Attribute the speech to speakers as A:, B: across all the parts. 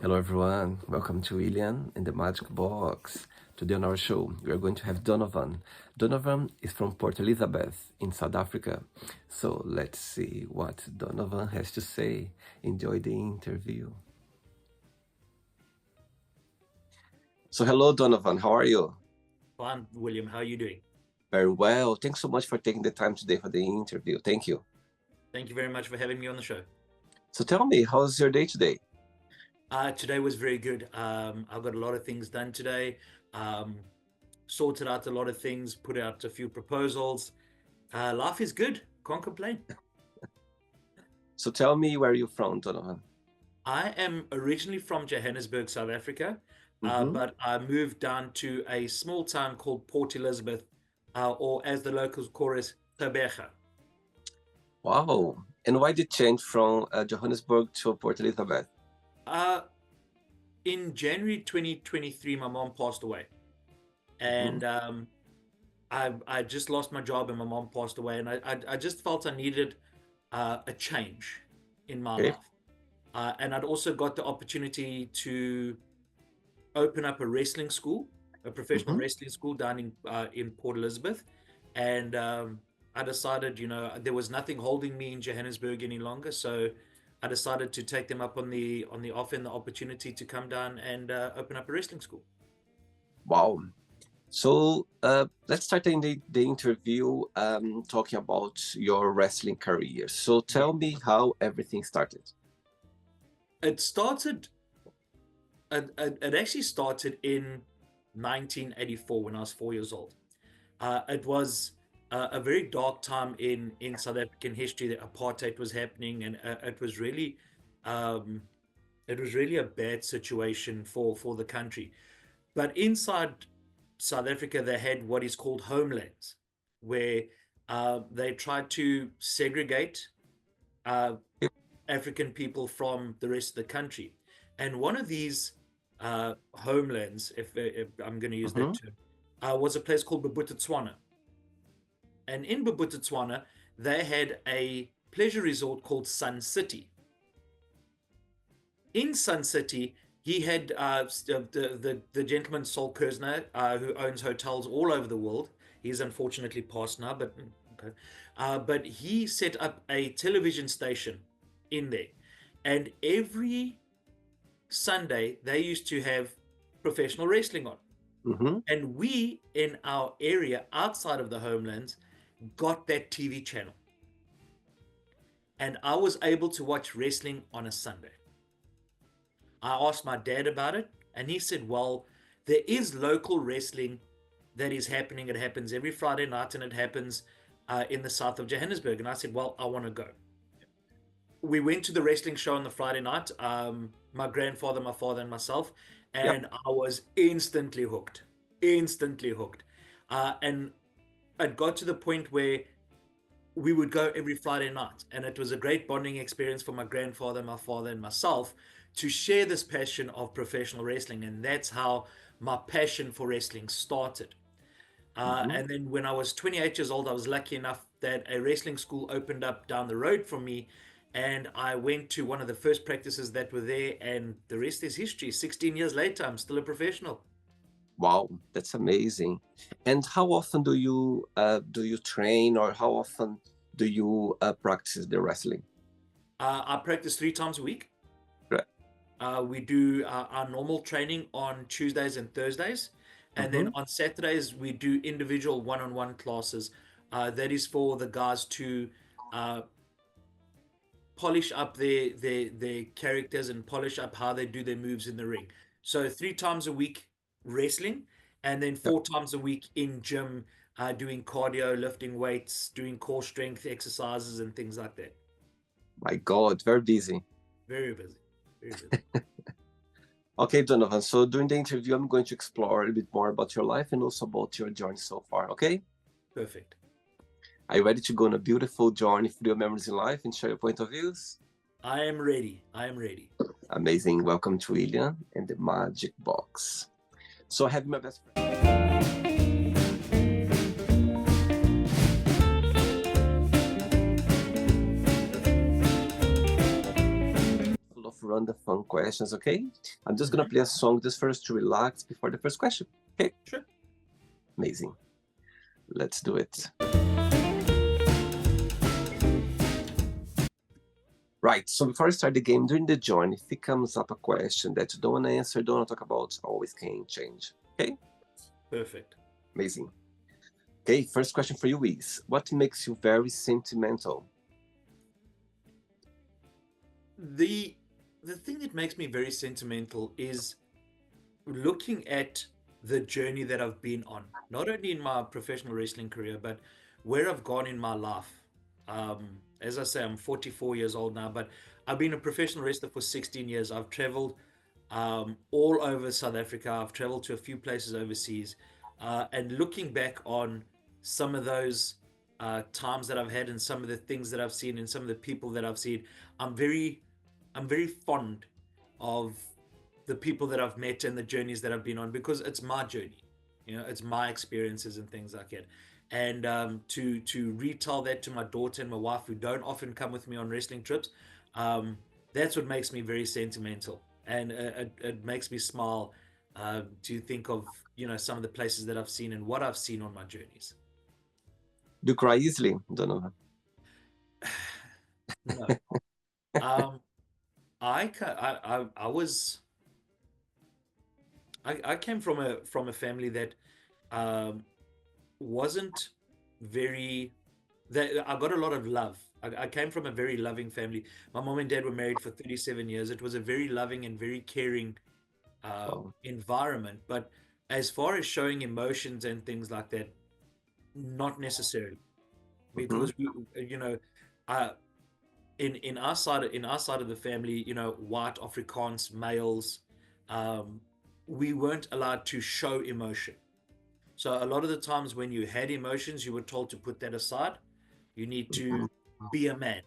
A: Hello, everyone. Welcome to William in the Magic Box. Today on our show, we are going to have Donovan. Donovan is from Port Elizabeth in South Africa. So let's see what Donovan has to say. Enjoy the interview. So, hello, Donovan. How are you?
B: Fine, William. How are you doing?
A: Very well. Thanks so much for taking the time today for the interview. Thank you.
B: Thank you very much for having me on the show.
A: So, tell me, how's your day today?
B: Today was very good. I've got a lot of things done today. Um, Sorted out a lot of things, put out a few proposals. Life is good. Can't complain.
A: So, tell me where you're from, Donovan.
B: I am originally from Johannesburg, South Africa,
A: Mm-hmm.
B: but I moved down to a small town called Port Elizabeth, or as the locals call it, Tabeja.
A: Wow. And why did you change from Johannesburg to Port Elizabeth?
B: Uh, in January 2023, my mom passed away.
A: Mm-hmm.
B: And I just lost my job and my mom passed away, and I just felt I needed a change in my
A: Okay.
B: life. And I'd also got the opportunity to open up a wrestling school, a professional
A: Mm-hmm.
B: wrestling school down in Port Elizabeth, and I decided, there was nothing holding me in Johannesburg any longer, so I decided to take them up on the offer and the opportunity to come down and open up a wrestling school.
A: Wow. So let's start the interview talking about your wrestling career. So
B: Yeah.
A: tell me how everything started.
B: It started it actually started in 1984 when I was 4 years old. It was a very dark time in South African history. That apartheid was happening, and um, it was really a bad situation for the country. But inside South Africa, they had what is called homelands, where they tried to segregate uh, African people from the rest of the country. And one of these homelands, if I'm going to use
A: Mm-hmm.
B: that term, was a place called Bophuthatswana. And in Bophuthatswana, they had a pleasure resort called Sun City. In Sun City, he had the gentleman Sol Kersner, who owns hotels all over the world. He's unfortunately passed now, but okay. But he set up a television station in there, and every Sunday they used to have professional wrestling on.
A: Mm-hmm.
B: And we in our area outside of the homelands got that TV channel, and I was able to watch wrestling on a Sunday. I asked my dad about it, and he said, "Well, there is local wrestling that is happening. It happens every Friday night, and it happens in the south of Johannesburg." And I said, "Well, I want to go." We went to the wrestling show on the Friday night. My grandfather, my father, and myself,
A: Yeah.
B: and I was instantly hooked. Instantly hooked. And it got to the point where we would go every Friday night, and it was a great bonding experience for my grandfather, my father, and myself to share this passion of professional wrestling, and that's how my passion for wrestling started.
A: Mm-hmm.
B: And then when I was 28 years old, I was lucky enough that a wrestling school opened up down the road from me, and I went to one of the first practices that were there, and the rest is history. 16 years later, I'm still a professional.
A: Wow, that's amazing. And how often do you train, or how often do you practice the wrestling?
B: I practice 3 times a week.
A: Right.
B: We do our normal training on Tuesdays and Thursdays. And then
A: Mm-hmm.
B: on Saturdays, we do individual one on one classes. That is for the guys to uh, polish up their characters and polish up how they do their moves in the ring. So 3 times a week wrestling, and then
A: Yeah.
B: 4 times a week in gym, doing cardio, lifting weights, doing core strength exercises, and things like that.
A: My God, very busy.
B: Very busy, very busy.
A: Okay, Donovan. So during the interview, I'm going to explore a little bit more about your life and also about your journey so far. Okay?
B: Perfect.
A: Are you ready to go on a beautiful journey through your memories in life and share your point of views?
B: I am ready. I am ready.
A: Amazing. Welcome to William and the Magic Box. So I have my best friend full of run the fun questions, okay? I'm just gonna
B: Mhm.
A: play a song just first to relax before the first question. Okay,
B: Sure.
A: amazing. Let's do it. Right, so before I start the game, during the join, if it comes up a question that you don't want to answer, don't want to talk about, always can change. Okay,
B: Perfect.
A: amazing. Okay, first question for you is, what makes you very sentimental?
B: The the thing that makes me very sentimental is looking at the journey that I've been on, not only in my professional wrestling career, but where I've gone in my life. As I say, I'm 44 years old now, but I've been a professional wrestler for 16 years. I've traveled all over South Africa. I've traveled to a few places overseas. And looking back on some of those times that I've had and some of the things that I've seen and some of the people that I've seen, I'm very, I'm very fond of the people that I've met and the journeys that I've been on because it's my journey. It's my experiences and things like that. And to retell that to my daughter and my wife, who don't often come with me on wrestling trips, um, that's what makes me very sentimental, and it makes me smile to think of some of the places that I've seen and what I've seen on my journeys.
A: Do you cry easily, Donovan?
B: No, um, I was I came from a family that um, wasn't very that I got a lot of love. I came from a very loving family. My mom and dad were married for 37 years. It was a very loving and very caring
A: Oh,
B: environment. But as far as showing emotions and things like that, not necessarily,
A: mm-hmm,
B: because uh, in our side of the family, white Afrikaans males, um, we weren't allowed to show emotion. So a lot of the times when you had emotions, you were told to put that aside. You need
A: mm-hmm.
B: to be a man.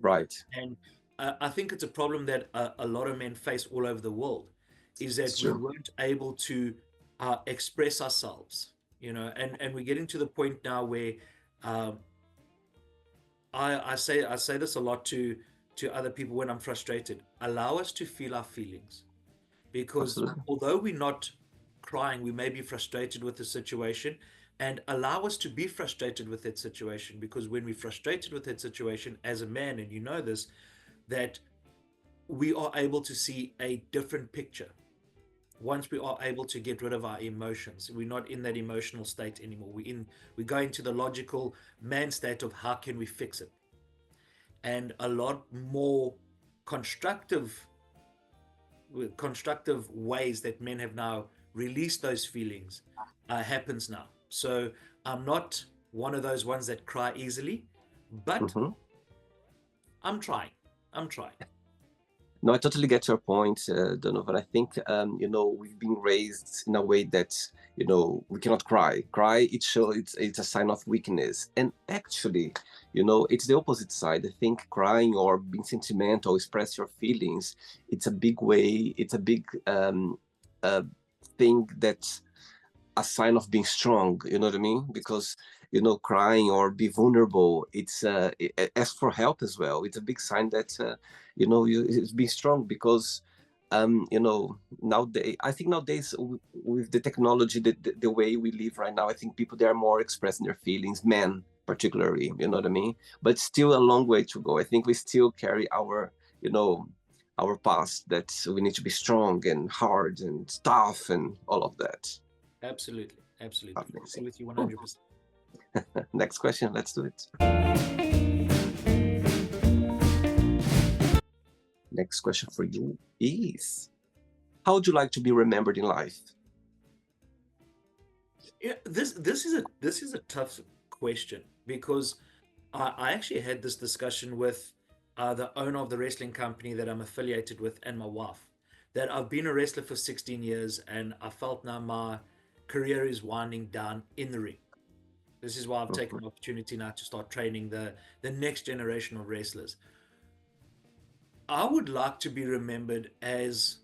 A: Right,
B: And I think it's a problem that a lot of men face all over the world, is
A: it's
B: that we
A: true.
B: weren't able to express ourselves, and we're getting to the point now where um, I say this a lot to other people when I'm frustrated. Allow us to feel our feelings, because
A: Absolutely.
B: although we're not crying, we may be frustrated with the situation, and allow us to be frustrated with that situation, because when we're frustrated with that situation as a man, and you know this, that we are able to see a different picture once we are able to get rid of our emotions. We're not in that emotional state anymore. We go into the logical man state of how can we fix it, and a lot more constructive constructive ways that men have now released those feelings happens now. So I'm not one of those ones that cry easily, but
A: Mm-hmm.
B: I'm trying. I'm trying.
A: No, I totally get your point, Donovan. I think we've been raised in a way that we cannot cry. Cry, it's a sign of weakness, and actually, it's the opposite side. I think crying or being sentimental, express your feelings. It's a big way. It's a big uh, thing that a sign of being strong, you know what I mean? Because crying or be vulnerable, it's ask for help as well. It's a big sign that it's being strong, because nowadays, I think nowadays with the technology, the way we live right now, I think people, they are more expressing their feelings, men particularly, you know what I mean? But still a long way to go. I think we still carry you know our past, that we need to be strong and hard and tough and all of that.
B: Absolutely. Absolutely. Agree
A: Amazing.
B: with you
A: Cool.
B: 100%.
A: Next question. Let's do it. Next question for you is, how would you like to be remembered in life?
B: Yeah, this is a tough question because I actually had this discussion with the owner of the wrestling company that I'm affiliated with and my wife. That I've been a wrestler for 16 years, and I felt now my career is winding down in the ring. This is why I've taken
A: Mhm,
B: the opportunity now to start training the next generation of wrestlers. I would like to be remembered as,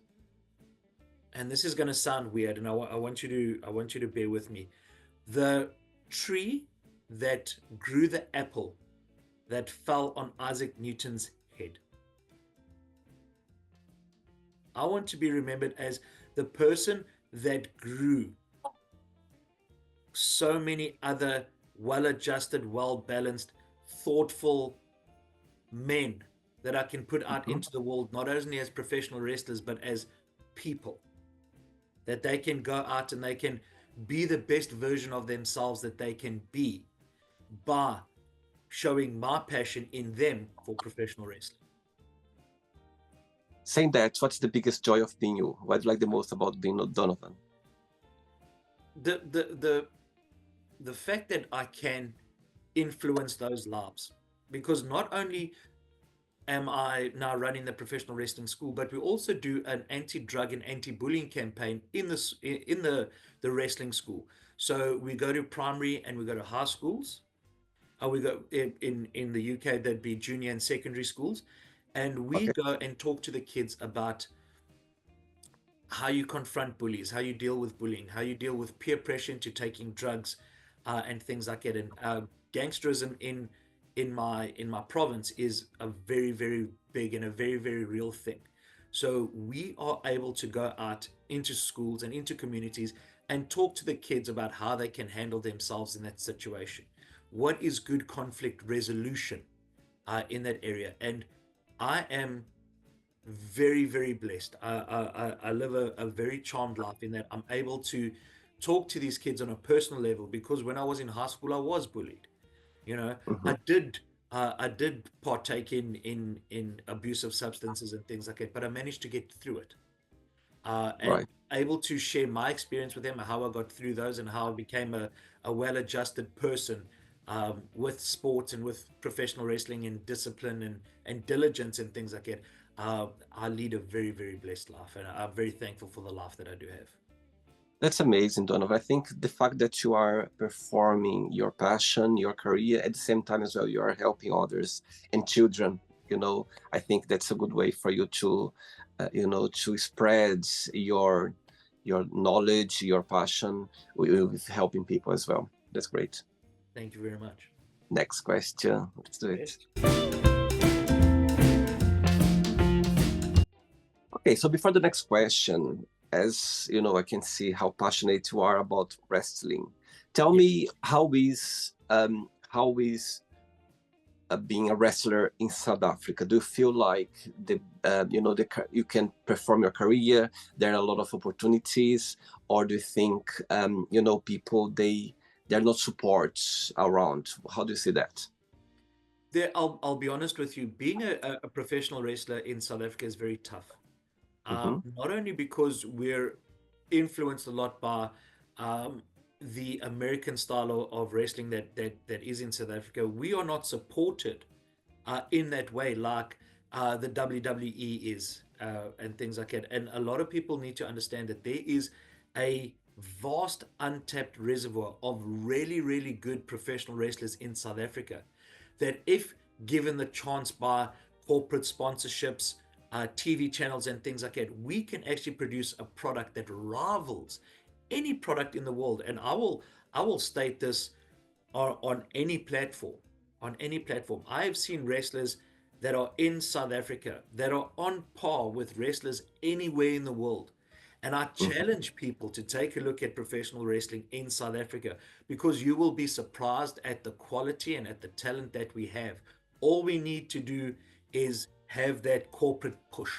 B: and this is going to sound weird, and I want you to bear with me, the tree that grew the apple that fell on Isaac Newton's head. I want to be remembered as the person that grew so many other well adjusted, well balanced, thoughtful men that I can put out
A: Mhm.
B: into the world, not only as professional wrestlers, but as people. That they can go out and they can be the best version of themselves that they can be by showing my passion in them for professional wrestling.
A: Saying that, what's the biggest joy of being you? What do you like the most about being Donovan?
B: The the the the fact that I can influence those lives, because not only am I now running the professional wrestling school, but we also do an anti-drug and anti-bullying campaign in the wrestling school. So we go to primary and we go to high schools. We go in the UK, that'd be junior and secondary schools, and we
A: Okay.
B: go and talk to the kids about how you confront bullies, how you deal with bullying, how you deal with peer pressure into taking drugs, and things like that. And gangsterism in my province is a very very big and a very very real thing. So we are able to go out into schools and into communities and talk to the kids about how they can handle themselves in that situation. What is good conflict resolution in that area? And I am very very blessed. I live a very charmed life in that I'm able to talk to these kids on a personal level, because when I was in high school I was bullied. you know
A: Hmm.
B: I did partake in abusive substances and things like that, but I managed to get through it, and
A: Right.
B: able to share my experience with them, how I got through those, and how I became a well-adjusted person, with sports and with professional wrestling and discipline and diligence and things like that. I lead a very, very blessed life, and I'm very thankful for the life that I do have.
A: That's amazing, Donovan. I think the fact that you are performing your passion, your career, at the same time as well, you are helping others and children. I think that's a good way for you to, to spread your knowledge, your passion with helping people as well. That's great.
B: Thank you very much.
A: Next question. Let's do it.
B: Yes.
A: Okay, so before the next question, as you know, I can see how passionate you are about wrestling. Tell
B: Yeah.
A: me, how is being a wrestler in South Africa? Do you feel like you can perform your career? There are a lot of opportunities, or do you think people they're not support around? How do you see that?
B: I'll be honest with you. Being a professional wrestler in South Africa is very tough.
A: Hmm.
B: Not only because we're influenced a lot by um, the American style of wrestling that is in South Africa, we are not supported in that way like the WWE is, and things like that. And a lot of people need to understand that there is a vast untapped reservoir of really, really good professional wrestlers in South Africa that, if given the chance by corporate sponsorships, TV channels, and things like that, we can actually produce a product that rivals any product in the world. And I will state this on any platform. On any platform, I have seen wrestlers that are in South Africa that are on par with wrestlers anywhere in the world. And I
A: Hmm.
B: challenge people to take a look at professional wrestling in South Africa, because you will be surprised at the quality and at the talent that we have. All we need to do is have that corporate push.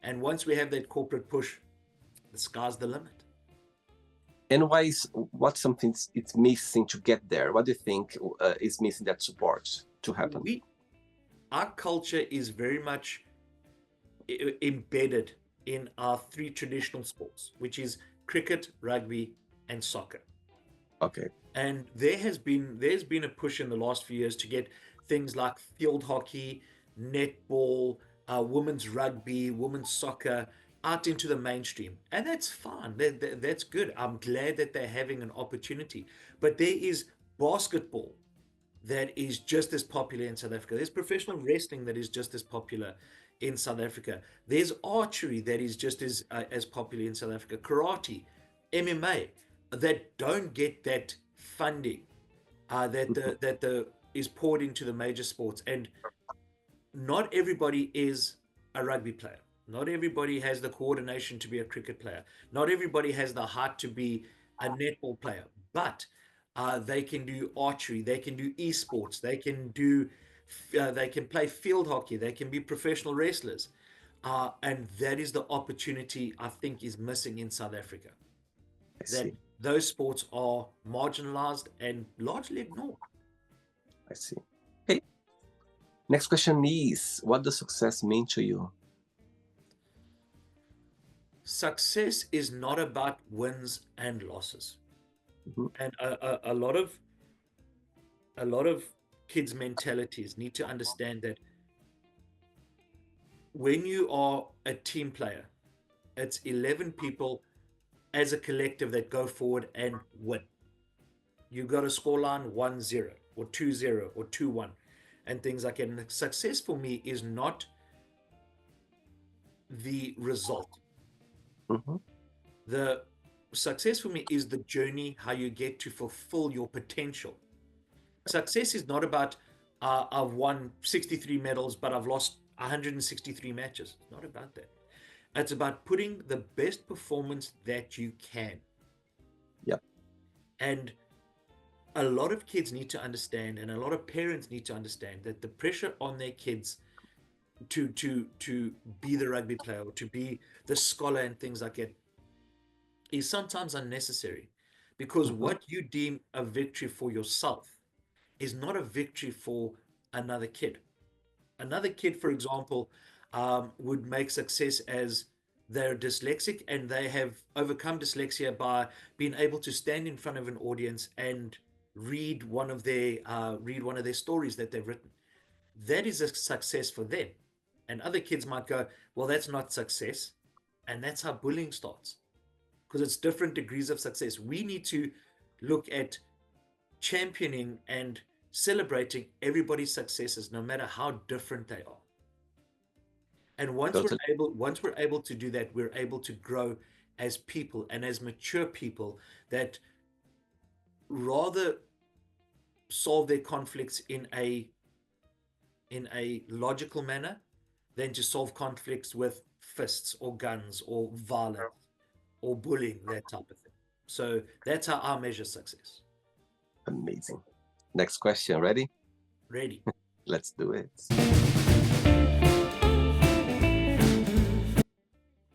B: And once we have that corporate push, the sky's the limit.
A: And what's something it's missing to get there? What do you think is missing that support to happen?
B: We Our culture is very much embedded in our three traditional sports, which is cricket, rugby, and soccer.
A: Okay.
B: And there's been a push in the last few years to get things like field hockey, netball, women's rugby, women's soccer out into the mainstream, and that's fine. That's good. I'm glad that they're having an opportunity. But there is basketball that is just as popular in South Africa. There's professional wrestling that is just as popular in South Africa. There's archery that is just as popular in South Africa. Karate, MMA, that don't get that funding that
A: Mhm.
B: the is poured into the major sports. And not everybody is a rugby player. Not everybody has the coordination to be a cricket player. Not everybody has the heart to be a netball player, but they can do archery, they can do esports, they can play field hockey, they can be professional wrestlers. And that is the opportunity I think is missing in South Africa.
A: I
B: That
A: see.
B: those sports are marginalized and largely ignored.
A: I see. Okay. Next question is, what does success mean to you?
B: Success is not about wins and losses.
A: Mhm.
B: And a lot of kids' mentalities need to understand that when you are a team player, it's 11 people as a collective that go forward and win. You got a scoreline 1-0 or 2-0 or 2-1 and things like that. And success for me is not the result.
A: Mhm.
B: The success for me is the journey, how you get to fulfill your potential. Success is not about I've won 63 medals, but I've lost 163 matches. It's not about that. It's about putting the best performance that you can.
A: Yep.
B: And a lot of kids need to understand, and a lot of parents need to understand that the pressure on their kids to be the rugby player or to be the scholar and things like that is sometimes unnecessary, because
A: Mhm.
B: what you deem a victory for yourself is not a victory for another kid. Another kid, for example, would make success as they're dyslexic and they have overcome dyslexia by being able to stand in front of an audience and read one of their stories that they've written. That is a success for them. And other kids might go, well, that's not success. And that's how bullying starts, because it's different degrees of success. We need to look at championing and celebrating everybody's successes, no matter how different they are. And
A: Totally.
B: once we're able to do that, we're able to grow as people and as mature people that rather solve their conflicts in a logical manner than to solve conflicts with fists or guns or violence or bullying, that type of thing. So that's how I measure success.
A: Amazing. Next question. Ready?
B: Ready.
A: Let's do it.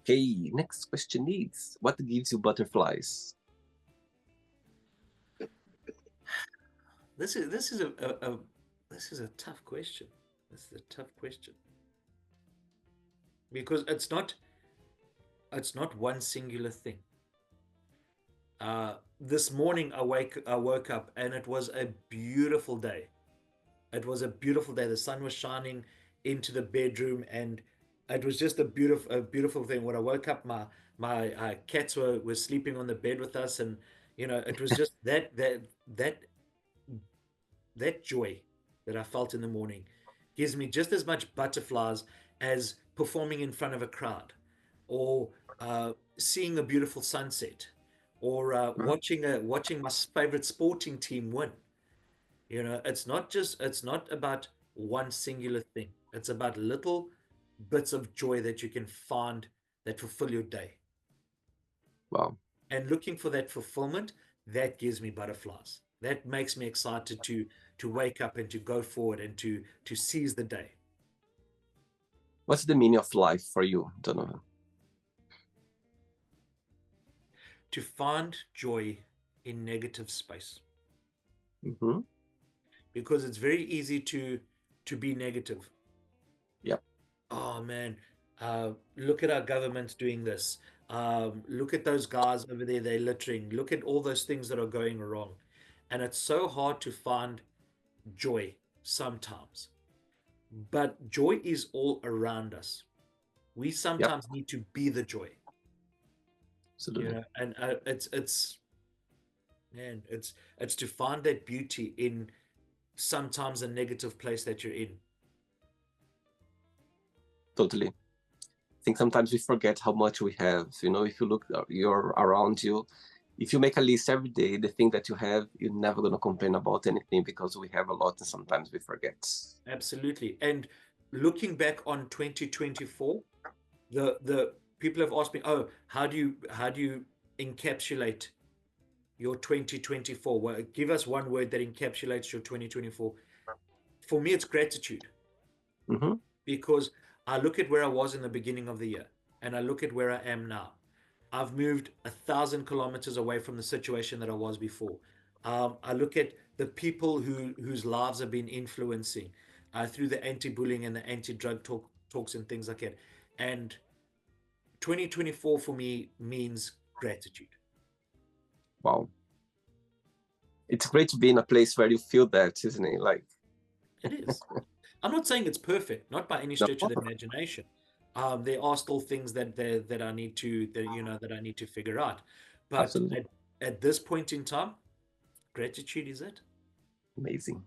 A: Okay, next question is, what gives you butterflies?
B: This is a tough question. This is a tough question because it's not one singular thing. This morning I woke up and it was a beautiful day. It was a beautiful day. The sun was shining into the bedroom, and it was just a beautiful thing. When I woke up, my cats were sleeping on the bed with us, and it was just that joy that I felt in the morning gives me just as much butterflies as performing in front of a crowd, or seeing a beautiful sunset, or
A: Mhm.
B: watching my favorite sporting team win. It's not about one singular thing. It's about little bits of joy that you can find that fulfill your day.
A: Wow.
B: And looking for that fulfillment, that gives me butterflies. That makes me excited to wake up and to go forward and to seize the day.
A: What's the meaning of life for you, Donovan?
B: To find joy in negative space.
A: Mm-hmm.
B: Because it's very easy to be negative.
A: Yep.
B: Oh man, look at our government doing this. Look at those guys over there, they're littering. Look at all those things that are going wrong. And it's so hard to find joy sometimes. But joy is all around us. We
A: Yep.
B: sometimes need to be the joy,
A: Absolutely.
B: and it's man, it's to find that beauty in sometimes a negative place that you're in.
A: Totally. I think sometimes we forget how much we have. If you look you're around you, if you make a list every day, the thing that you have, you're never going to complain about anything because we have a lot and sometimes we forget.
B: Absolutely. And looking back on 2024, The people have asked me, oh, how do you encapsulate your 2024? Well, give us one word that encapsulates your 2024. For me, it's gratitude,
A: Mm-hmm.
B: because I look at where I was in the beginning of the year and I look at where I am now. I've moved 1,000 kilometers away from the situation that I was before. I look at the people whose lives have been influencing through the anti-bullying and the anti-drug talks and things like that. And 2024 for me means gratitude.
A: Wow. It's great to be in a place where you feel that, isn't it? Like,
B: It is. I'm not saying it's perfect, not by any
A: no,
B: stretch of the imagination. There are still things that I need to that I need to figure out. But
A: absolutely
B: at this point in time, gratitude is it.
A: amazing.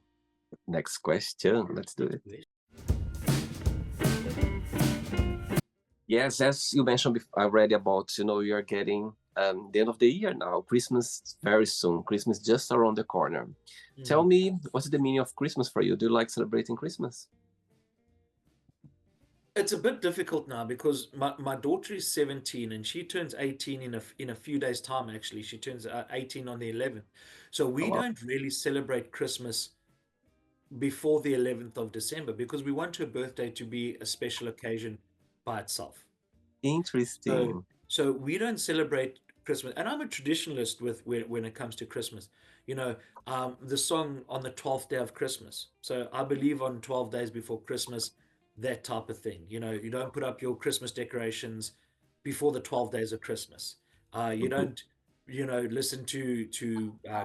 A: Next question. Let's do it. Yes, as you mentioned already about, you're getting the end of the year now. Christmas very soon. Christmas just around the corner. Tell
B: Mm.
A: me, what's the meaning of Christmas for you? Do you like celebrating Christmas?
B: It's a bit difficult now because my daughter is 17 and she turns 18 in a few days' time, actually. She turns 18 on the 11th. So
A: Oh,
B: we
A: wow.
B: don't really celebrate Christmas before the 11th of December because we want her birthday to be a special occasion by itself. So,
A: Interesting.
B: so we don't celebrate Christmas, and I'm a traditionalist with when it comes to Christmas. You know, the song on the 12th day of Christmas. So I believe on 12 days before Christmas, that type of thing. You know, you don't put up your Christmas decorations before the 12 days of Christmas. You
A: Mhm.
B: don't, listen to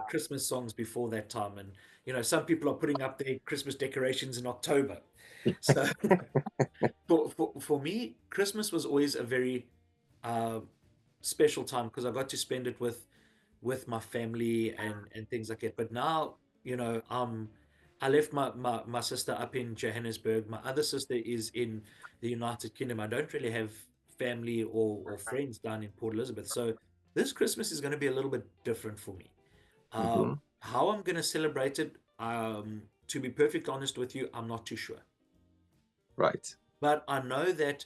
B: Christmas songs before that time. And some people are putting up their Christmas decorations in October. So for me, Christmas was always a very uh, special time because I got to spend it with my family and things like that. But now, I left my sister up in Johannesburg. My other sister is in the United Kingdom. I don't really have family or friends down in Port Elizabeth. So this Christmas is going to be a little bit different for me.
A: Mhm.
B: How I'm going to celebrate it, to be perfectly honest with you, I'm not too sure.
A: Right.
B: But I know that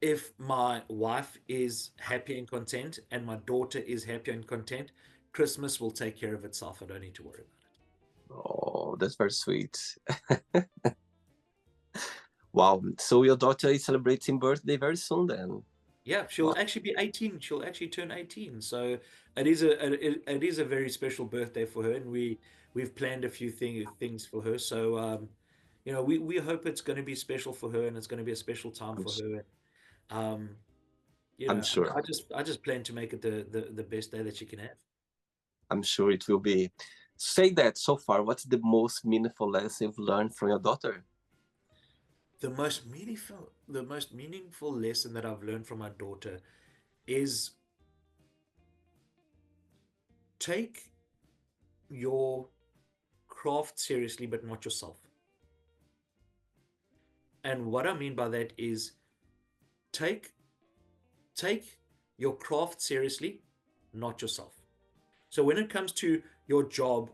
B: if my wife is happy and content and my daughter is happy and content, Christmas will take care of itself. I don't need to worry about it.
A: Oh, that's very sweet. Wow. So your daughter is celebrating birthday very soon then.
B: Yeah, she'll
A: Wow.
B: actually be 18. She'll actually turn 18. So it is a very special birthday for her, and we've planned a few things for her. So we hope it's going to be special for her, and it's going to be a special time
A: I'm,
B: for
A: s-
B: her. Um,
A: I'm
B: I
A: sure.
B: just plan to make it the best day that she can have.
A: I'm sure it will be. Say that so far, what's the most meaningful lesson you've learned from your daughter?
B: The most meaningful lesson that I've learned from my daughter is take your craft seriously, but not yourself. And what I mean by that is take take your craft seriously, not yourself. So when it comes to your job,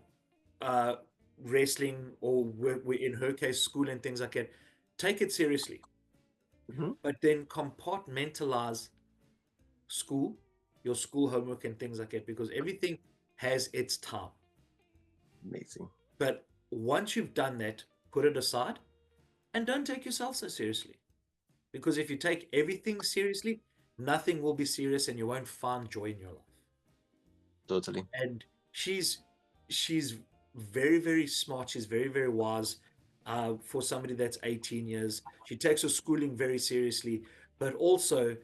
B: uh, wrestling, or in her case, school and things like that, take it seriously,
A: Mhm.
B: but then compartmentalize school, your school homework and things like that, because everything has its time.
A: Amazing.
B: But once you've done that, put it aside and don't take yourself so seriously. Because if you take everything seriously, nothing will be serious and you won't find joy in your life.
A: Totally.
B: And she's very, very smart. She's very, very wise for somebody that's 18 years. She takes her schooling very seriously, but also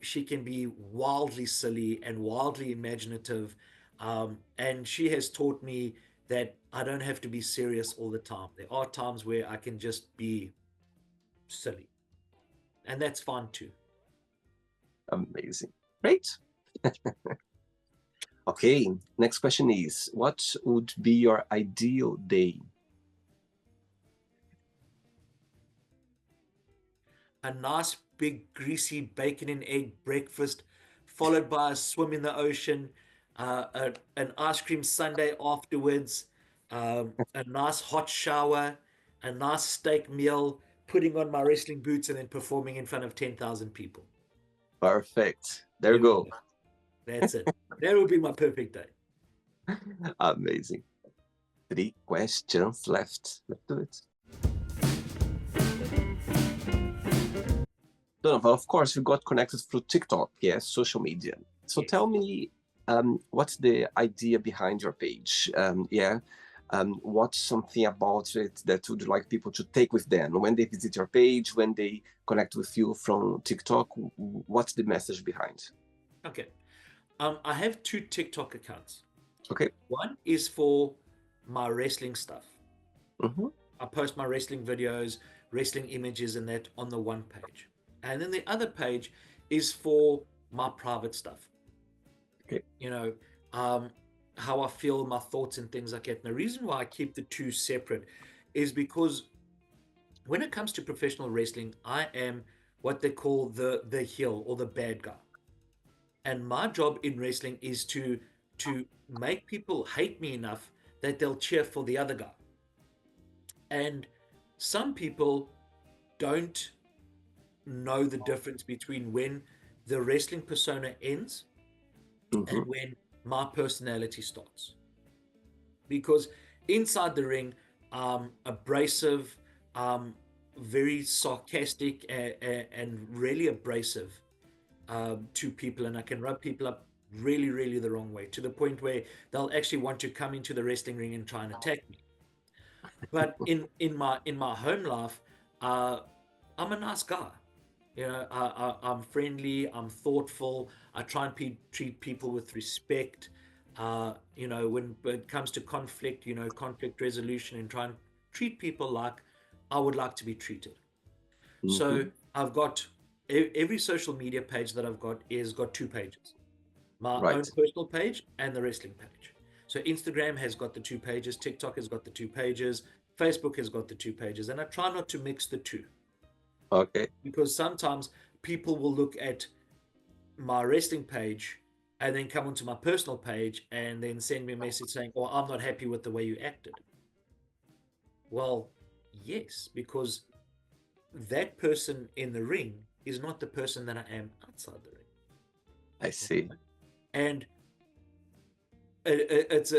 B: she can be wildly silly and wildly imaginative. And she has taught me that I don't have to be serious all the time. There are times where I can just be silly, and that's fun too.
A: Amazing. Great. Okay. Next question is, what would be your ideal day?
B: A nice big greasy bacon and egg breakfast, followed by a swim in the ocean, an ice cream sundae afterwards, a nice hot shower, a nice steak meal, putting on my wrestling boots and then performing in front of 10,000 people.
A: Perfect. There you
B: There we
A: go.
B: go. That's it. That would be my perfect day.
A: Amazing. 3 questions left. Let's do it. Donovan, of course, you got connected through TikTok, yes, social media. So
B: Yes.
A: tell me, what's the idea behind your page? What's something about it that would like people to take with them when they visit your page, when they connect with you from TikTok? What's the message behind?
B: Okay. I have 2 TikTok accounts.
A: Okay.
B: One is for my wrestling stuff.
A: Mm-hmm.
B: I post my wrestling videos, wrestling images, and that on the one page. And then the other page is for my private stuff.
A: Okay.
B: You know, um, how I feel, my thoughts, and things like that. And the reason why I keep the two separate is because when it comes to professional wrestling, I am what they call the heel or the bad guy. And my job in wrestling is to make people hate me enough that they'll cheer for the other guy. And some people don't know the difference between when the wrestling persona ends and
A: Mm-hmm.
B: when my personality starts. Because inside the ring, abrasive, um, very sarcastic, and really abrasive to people, and I can rub people up really, really the wrong way to the point where they'll actually want to come into the wrestling ring and try and attack me. But in my home life, uh, I'm a nice guy. I'm friendly. I'm thoughtful. I try and treat people with respect. When it comes to conflict, conflict resolution, and try and treat people like I would like to be treated. So
A: Mm-hmm.
B: I've got every social media page that I've got is got 2 pages: my
A: Right.
B: own personal page and the wrestling page. So Instagram has got the 2 pages, TikTok has got the 2 pages, Facebook has got the 2 pages, and I try not to mix the two
A: Okay.
B: because sometimes people will look at my wrestling page and then come onto my personal page and then send me a message saying, "Oh, I'm not happy with the way you acted." Well, yes, because that person in the ring is not the person that I am outside the
A: I see.
B: ring. And it's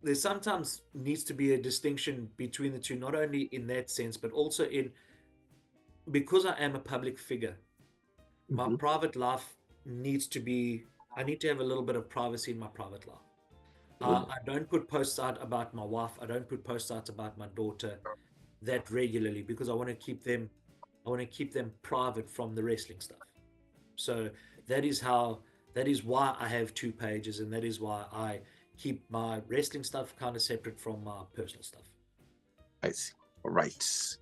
B: there sometimes needs to be a distinction between the two, not only in that sense, but also in because I am a public figure, my
A: Mm-hmm.
B: private life needs to be, I need to have a little bit of privacy in my private life.
A: Good.
B: I don't put posts out about my wife. I don't put posts out about my daughter that regularly because I want to keep them private from the wrestling stuff. So that is how, that is why I have 2 pages, and that is why I keep my wrestling stuff kind of separate from my personal stuff.
A: I see. All right.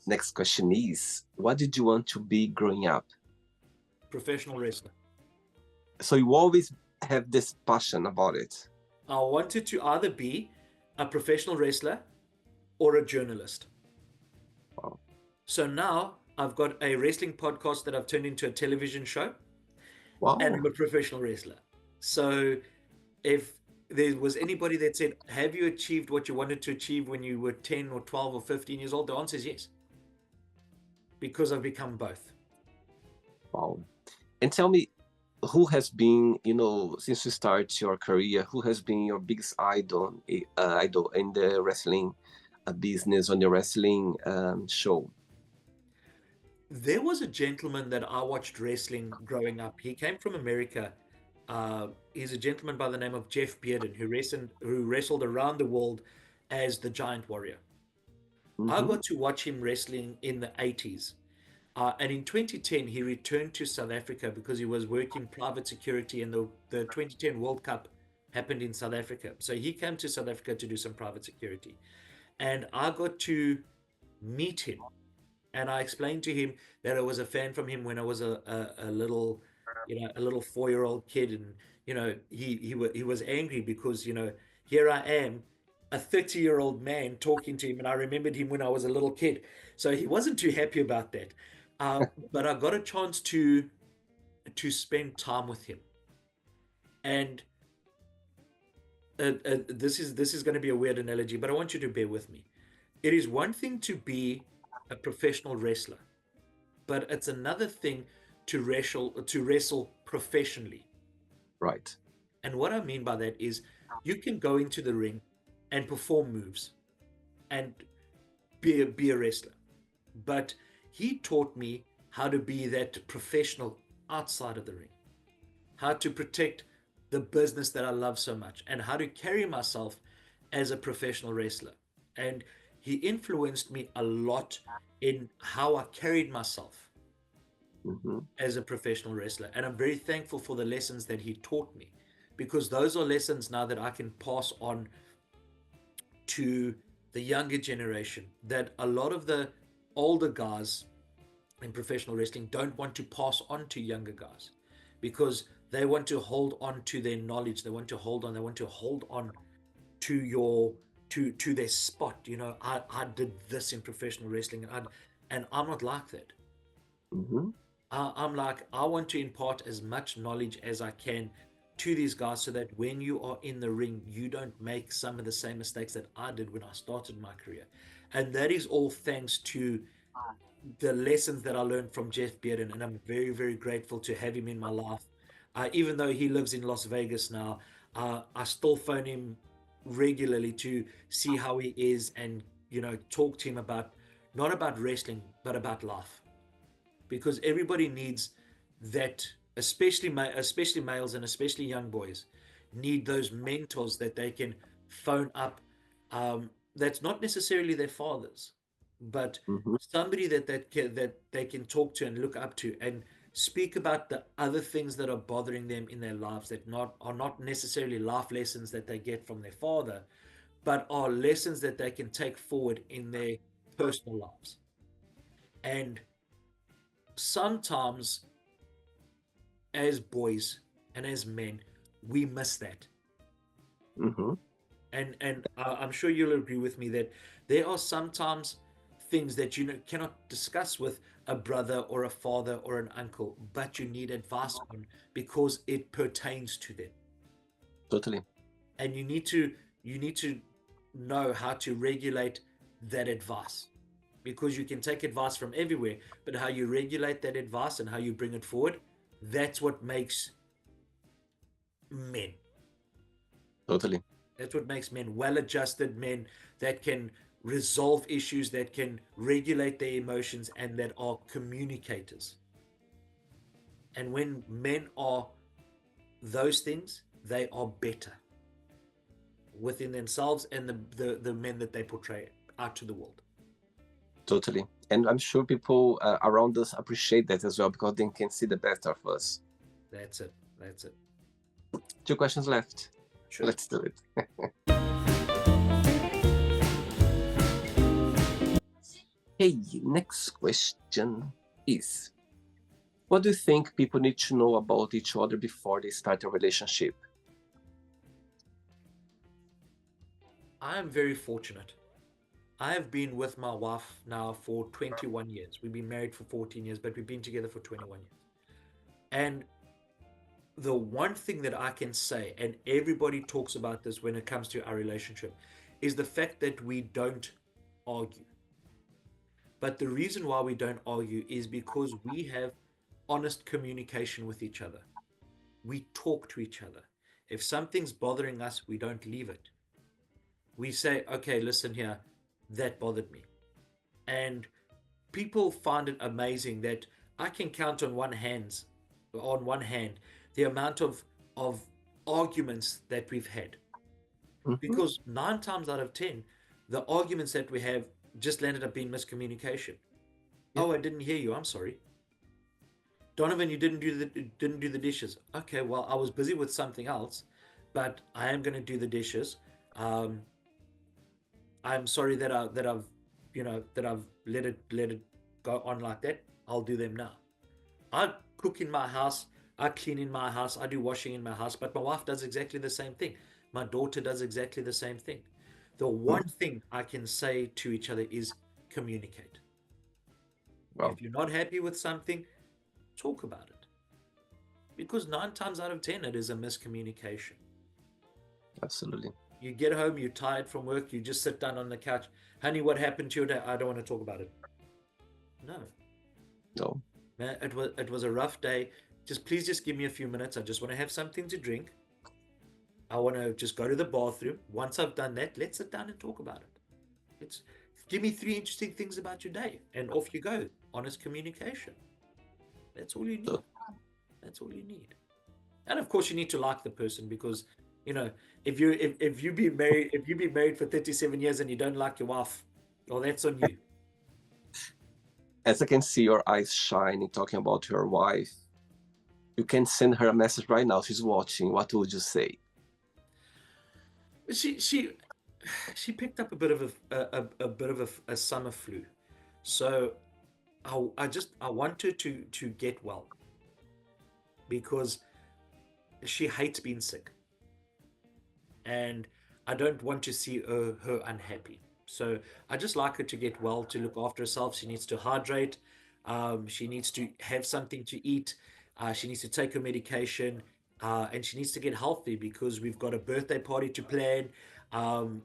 A: Next question is, what did you want to be growing up?
B: Professional wrestler.
A: So you always have this passion about it.
B: I wanted to either be a professional wrestler or a journalist.
A: Wow.
B: So now I've got a wrestling podcast that I've turned into a television show, and
A: Wow.
B: I'm a professional wrestler. So if there was anybody that said, "Have you achieved what you wanted to achieve when you were 10 or 12 or 15 years old?" The answer is yes, because I've become both.
A: Wow. And tell me, who has been, since you start your career, who has been your biggest idol in the wrestling business, on the wrestling show?
B: There was a gentleman that I watched wrestling growing up. He came from America. He's a gentleman by the name of Jeff Bearden, who wrestled around the world as the Giant Warrior. I
A: Mm-hmm.
B: got to watch him wrestling in the 80s. And in 2010, he returned to South Africa because he was working private security, and the 2010 World Cup happened in South Africa. So he came to South Africa to do some private security. And I got to meet him, and I explained to him that I was a fan from him when I was a little, a little 4-year-old kid, and he was angry because here I am, a 30-year-old man talking to him, and I remembered him when I was a little kid, so he wasn't too happy about that. But I got a chance to spend time with him, and this is going to be a weird analogy, but I want you to bear with me. It is one thing to be a professional wrestler, but it's another thing to wrestle professionally.
A: Right.
B: And what I mean by that is you can go into the ring and perform moves and be a wrestler. But he taught me how to be that professional outside of the ring, how to protect the business that I love so much, and how to carry myself as a professional wrestler. And he influenced me a lot in how I carried myself
A: Mm-hmm.
B: as a professional wrestler. And I'm very thankful for the lessons that he taught me because those are lessons now that I can pass on to the younger generation that a lot of the older guys in professional wrestling don't want to pass on to younger guys because they want to hold on to their knowledge. They want to hold on to your to their spot. I did this in professional wrestling, and I'm not like that.
A: Mm-hmm.
B: I'm like, I want to impart as much knowledge as I can to these guys so that when you are in the ring, you don't make some of the same mistakes that I did when I started my career. And that is all thanks to the lessons that I learned from Jeff Bearden. And I'm very, very grateful to have him in my life. Even though he lives in Las Vegas now, I still phone him regularly to see how he is and, talk to him about not about wrestling, but about life because everybody needs that, especially males and especially young boys need those mentors that they can phone up. That's not necessarily their fathers, but
A: Mm-hmm.
B: somebody that they can talk to and look up to and speak about the other things that are bothering them in their lives that not are not necessarily life lessons that they get from their father, but are lessons that they can take forward in their personal lives. And sometimes as boys and as men, we miss that.
A: Mm-hmm.
B: And I'm sure you'll agree with me that there are sometimes things that cannot discuss with a brother or a father or an uncle, but you need advice on because it pertains to them,
A: Totally.
B: and you need to know how to regulate that advice because you can take advice from everywhere, but how you regulate that advice and how you bring it forward, that's what makes men.
A: Totally.
B: That's what makes men well adjusted men that can resolve issues, that can regulate their emotions, and that are communicators. And when men are those things, they are better within themselves and the men that they portray out to the world.
A: Totally. And I'm sure people around us appreciate that as well because they can see the best of us.
B: That's it. That's it.
A: 2 questions left.
B: Sure.
A: Let's do it. Hey, next question is, what do you think people need to know about each other before they start a relationship?
B: I am very fortunate. I have been with my wife now for 21 years. We've been married for 14 years, but we've been together for 21 years. And the one thing that I can say, and everybody talks about this when it comes to our relationship, is the fact that we don't argue. But the reason why we don't argue is because we have honest communication with each other. We talk to each other. If something's bothering us, we don't leave it. We say, okay, listen here, that bothered me. And people find it amazing that I can count on one hand the amount of arguments that we've had
A: Mm-hmm.
B: because 9 times out of 10 the arguments that we have just landed up being miscommunication.
A: Yep.
B: Oh, I didn't hear you, I'm sorry. Donovan, you didn't do the dishes. Okay, well, I was busy with something else, but I am going to do the dishes. um I'm sorry that I've let it go on like that. I'll do them now. I cook in my house, I clean in my house, I do washing in my house, but my wife does exactly the same thing. My daughter does exactly the same thing. The
A: Mhm.
B: one thing I can say to each other is communicate.
A: Well,
B: If you're not happy with something, talk about it. Because 9 times out of 10, it is a miscommunication.
A: absolutely.
B: You get home, you're tired from work, you just sit down on the couch. Honey, what happened to your day? I don't want to talk about it. No,
A: No.
B: man, it was a rough day. Just please give me a few minutes. I just want to have something to drink. I want to just go to the bathroom. Once I've done that, let's sit down and talk about it. Let's give me three interesting things about your day, and off you go. Honest communication. That's all you
A: So,
B: need. That's all you need. And of course, you need to like the person because, you know, if you be married for 37 years and you don't like your wife, well, that's on you.
A: as I can see your eyes shining talking about your wife, you can send her a message right now. She's watching. What would you say?
B: She she she picked up a bit of a bit of a summer flu, so I want her to get well because she hates being sick, and I don't want to see her unhappy. So I just like her to get well, to look after herself. She needs to hydrate. She needs to have something to eat. She needs to take her medication, and she needs to get healthy because we've got a birthday party to plan.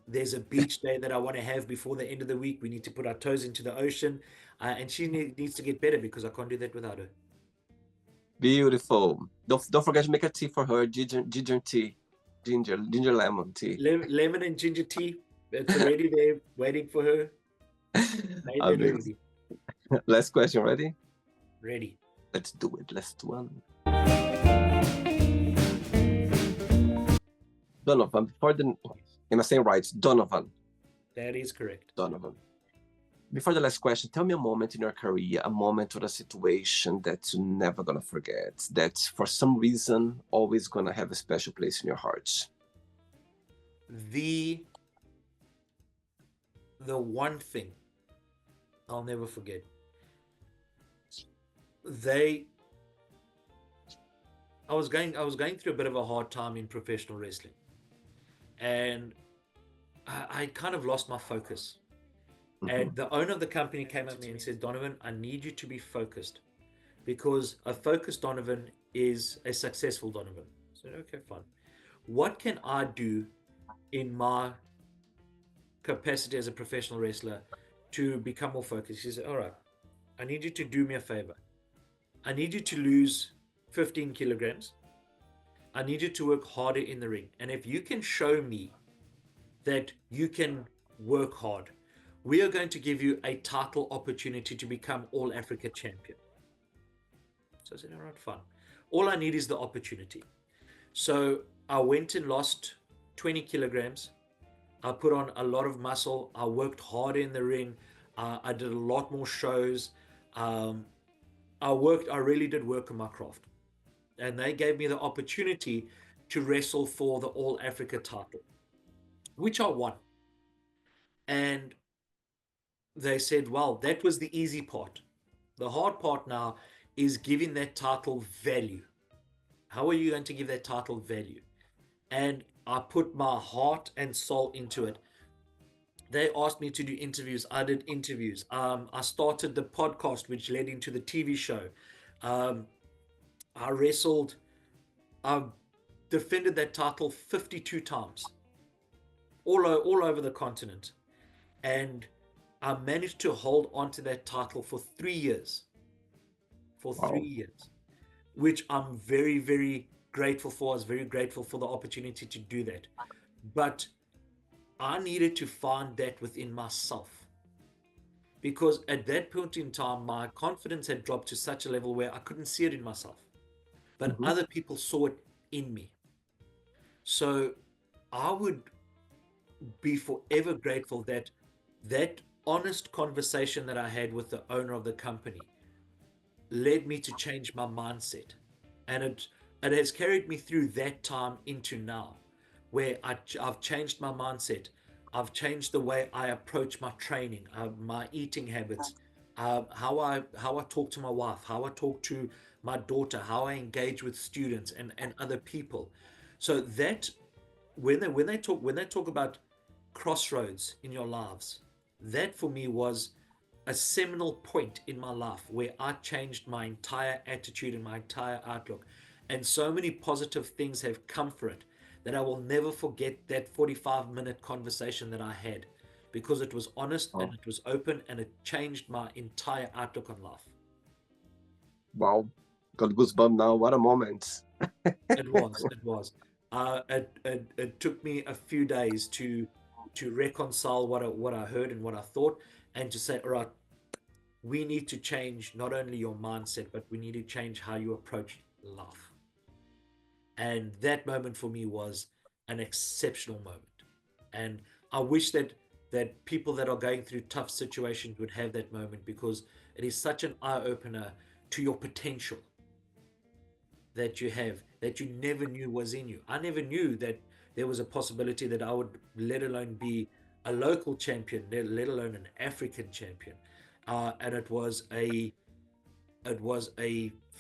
B: There's a beach day that I want to have before the end of the week. We need to put our toes into the ocean, and she needs to get better because I can't do that without her.
A: Beautiful. Don't forget to make a tea for her. Ginger tea. Ginger lemon tea.
B: Lemon and ginger tea. It's already there, waiting for her. Made that
A: Amazing.
B: already.
A: Last question, ready?
B: Ready.
A: Let's do it. Last one. Donovan, before the am I saying right? Donovan.
B: That is correct.
A: Donovan. Before the last question, tell me a moment in your career, a moment or a situation that you're never gonna forget, that for some reason always gonna have a special place in your heart.
B: The the one thing I'll never forget. They I was going through a bit of a hard time in professional wrestling. And I kind of lost my focus.
A: Mhm.
B: And the owner of the company came up to me and said, Donovan, I need you to be focused because a focused Donovan is a successful Donovan. I said, okay, fine. What can I do in my capacity as a professional wrestler to become more focused? He said, all right, I need you to do me a favor. I need you to lose 15 kilograms. I need you to work harder in the ring. And if you can show me that you can work hard, we are going to give you a title opportunity to become All Africa champion. So I said, all right, fine. All I need is the opportunity. So I went and lost 20 kilograms. I put on a lot of muscle. I worked hard in the ring. I did a lot more shows. Um, I really did work on my craft. And they gave me the opportunity to wrestle for the All Africa title, which I won. And they said, well, that was the easy part. The hard part now is giving that title value. How are you going to give that title value? And I put my heart and soul into it. They asked me to do interviews. I did interviews. I started the podcast, which led into the TV show. Um, I wrestled. I defended that title 52 times, all over the continent, and I managed to hold on to that title for 3 years. For three
A: Wow.
B: years, which I'm very, very grateful for. I was very grateful for the opportunity to do that. But I needed to find that within myself because at that point in time, my confidence had dropped to such a level where I couldn't see it in myself, but
A: Mhm.
B: other people saw it in me. So I would be forever grateful that that honest conversation that I had with the owner of the company led me to change my mindset. And it has carried me through that time into now, where I've changed my mindset. I've changed the way I approach my training, my eating habits, how I talk to my wife, how I talk to my daughter, how I engage with students and other people. So that when they talk about crossroads in your lives, that for me was a seminal point in my life where I changed my entire attitude and my entire outlook. And so many positive things have come for it that I will never forget that 45-minute conversation that I had. because it was honest and
A: Oh,
B: it was open and it changed my entire outlook on life.
A: wow. Got goosebumps now. What a moment.
B: It was, it was. It took me a few days to reconcile what I heard and what I thought, and to say, all right, we need to change not only your mindset, but we need to change how you approach life. And that moment for me was an exceptional moment. And I wish that people that are going through tough situations would have that moment, because it is such an eye opener to your potential that you have, that you never knew was in you. I never knew that there was a possibility that I would, let alone be a local champion, let alone an African champion. And it was a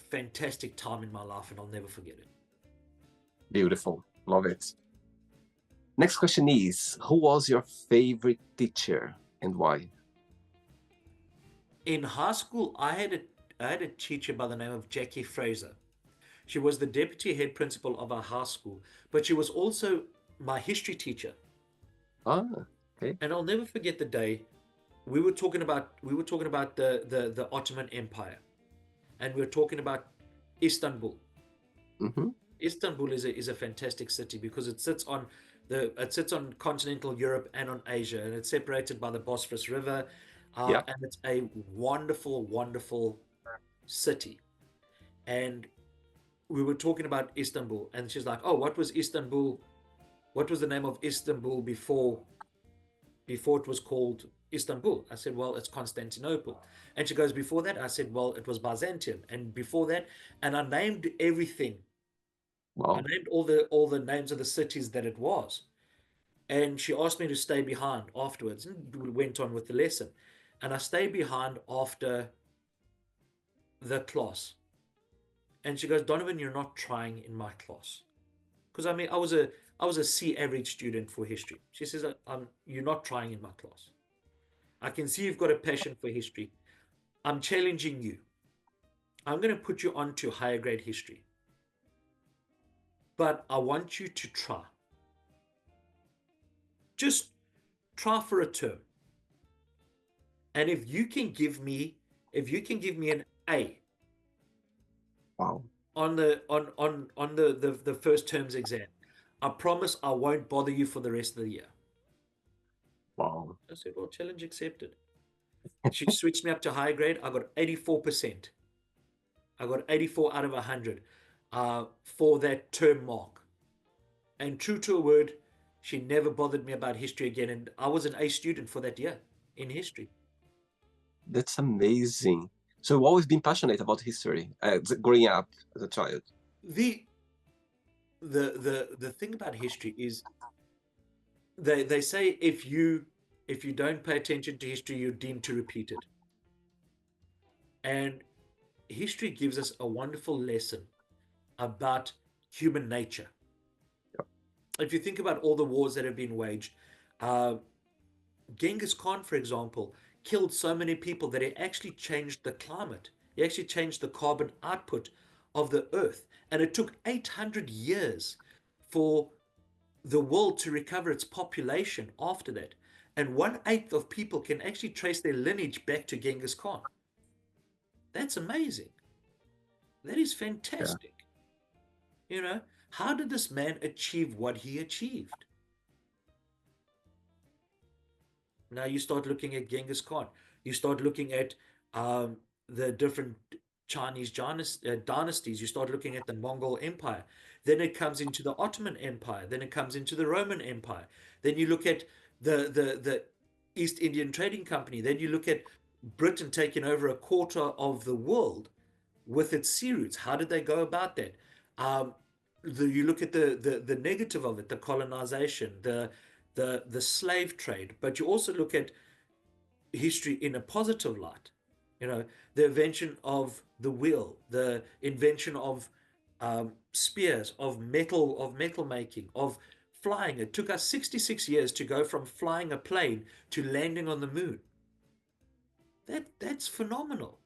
B: fantastic time in my life, and I'll never forget it.
A: Beautiful. Love it. Next question is, who was your favorite teacher and why?
B: In high school, I had a teacher by the name of Jackie Fraser. She was the deputy head principal of our high school, but she was also my history teacher.
A: Ah, okay.
B: And I'll never forget the day we were talking about the Ottoman Empire, and we were talking about Istanbul.
A: Mm-hmm.
B: Istanbul is a fantastic city because it sits on continental Europe and on Asia, and it's separated by the Bosphorus River,
A: Yeah.
B: and it's a wonderful, wonderful city. And we were talking about Istanbul, and she's like, "Oh, what was Istanbul? What was the name of Istanbul before it was called Istanbul?" I said, "Well, it's Constantinople." And she goes, "Before that?" I said, "Well, it was Byzantium." And before that, and I named everything. I
A: Wow.
B: named all the names of the cities that it was. And she asked me to stay behind afterwards, and we went on with the lesson. And I stayed behind after the class. And she goes, "Donovan, you're not trying in my class." Because I mean, I was a C average student for history. She says, "You're not trying in my class. I can see you've got a passion for history. I'm challenging you. I'm going to put you onto higher grade history, but I want you to try. Just try for a term. And if you can give me an A
A: Wow.
B: on the first term's exam, I promise I won't bother you for the rest of the year."
A: Wow.
B: I said, "Well, challenge accepted." She switched me up to higher grade. I got 84%. I got 84 out of 100 for that term mark. And true to her word, she never bothered me about history again. And I was an A student for that year in history.
A: That's amazing. So you've always been passionate about history, growing up as a child.
B: The the thing about history is they say if you don't pay attention to history, you're deemed to repeat it. And history gives us a wonderful lesson about human nature. If you think about all the wars that have been waged, uh, Genghis Khan, for example, killed so many people that he actually changed the climate. He actually changed the carbon output of the earth. And it took 800 years for the world to recover its population after that. And 1/8 of people can actually trace their lineage back to Genghis Khan. That's amazing. That is
A: Yeah.
B: fantastic. How did this man achieve what he achieved? Now you start looking at Genghis Khan. You start looking at um, the different Chinese dynasties. You start looking at the Mongol Empire. Then it comes into the Ottoman Empire. Then it comes into the Roman Empire. Then you look at the East Indian Trading Company. Then you look at Britain taking over a quarter of the world with its sea routes. How did they go about that? Um, you look at the negative of it, the colonization, the slave trade, but you also look at history in a positive light. The invention of the wheel, the invention of spears, of metal making, of flying. It took us 66 years to go from flying a plane to landing on the moon. That's phenomenal.